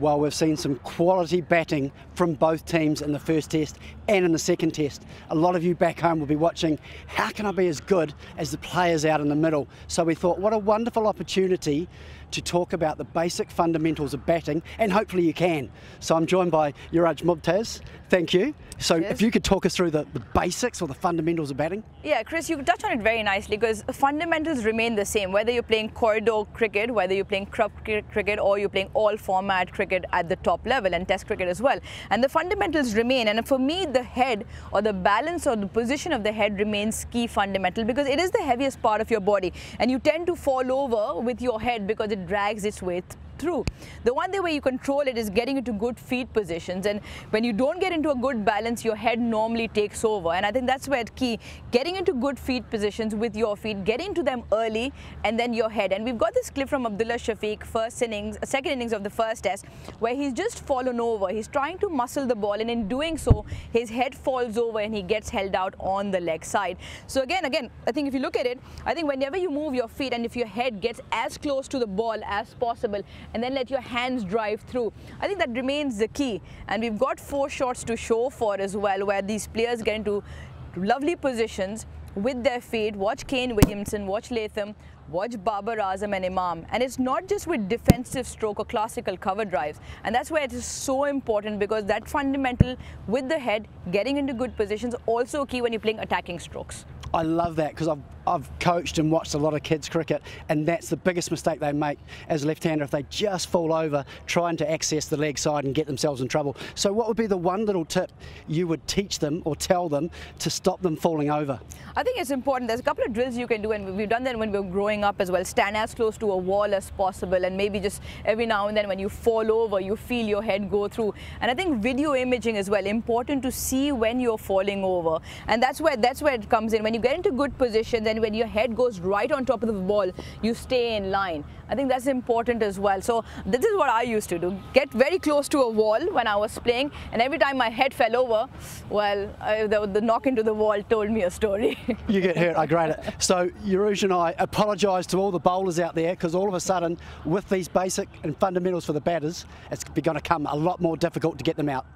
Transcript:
Well, we've seen some quality batting from both teams in the first test and in the second test. A lot of you back home will be watching, how can I be as good as the players out in the middle? So we thought, what a wonderful opportunity to talk about the basic fundamentals of batting, and hopefully you can. So I'm joined by Urooj Mumtaz. Thank you. So if you could talk us through the basics or the fundamentals of batting. Yeah, Chris, you touched on it very nicely because fundamentals remain the same, whether you're playing corridor cricket, whether you're playing club cricket, or you're playing all format cricket at the top level, and test cricket as well. And the fundamentals remain, and for me the head or the balance or the position of the head remains key fundamental because it is the heaviest part of your body, and you tend to fall over with your head because it drags its way through. The one way you control it is getting into good feet positions, and when you don't get into a good balance, your head normally takes over, and I think that's where it's key, getting into good feet positions with your feet, getting to them early, and then your head. And we've got this clip from Abdullah Shafiq, second innings of the first test, where he's just fallen over. He's trying to muscle the ball, and in doing so his head falls over and he gets held out on the leg side. So again, I think if you look at it, I think whenever you move your feet and if your head gets as close to the ball as possible and then let your hands drive through, I think that remains the key. And we've got 4 shots to show for as well, where these players get into lovely positions with their feet. Watch Kane Williamson, watch Latham, watch Babar Azam and Imam. And it's not just with defensive stroke or classical cover drives, and that's where it is so important, because that fundamental with the head, getting into good positions, also key when you're playing attacking strokes. I love that because I've coached and watched a lot of kids cricket, and that's the biggest mistake they make as a left-hander, if they just fall over trying to access the leg side and get themselves in trouble. So what would be the one little tip you would teach them or tell them to stop them falling over? I think it's important. There's a couple of drills you can do, and we've done that when we were growing up as well. Stand as close to a wall as possible, and maybe just every now and then when you fall over, you feel your head go through. And I think video imaging as well, important to see when you're falling over, and that's where it comes in. When you get into good positions and when your head goes right on top of the ball, you stay in line. I think that's important as well. So this is what I used to do, get very close to a wall when I was playing, and every time my head fell over, well, the knock into the wall told me a story. You get hurt, I grade it. So Urooj and I apologise to all the bowlers out there, because all of a sudden with these basic and fundamentals for the batters, it's going to come a lot more difficult to get them out.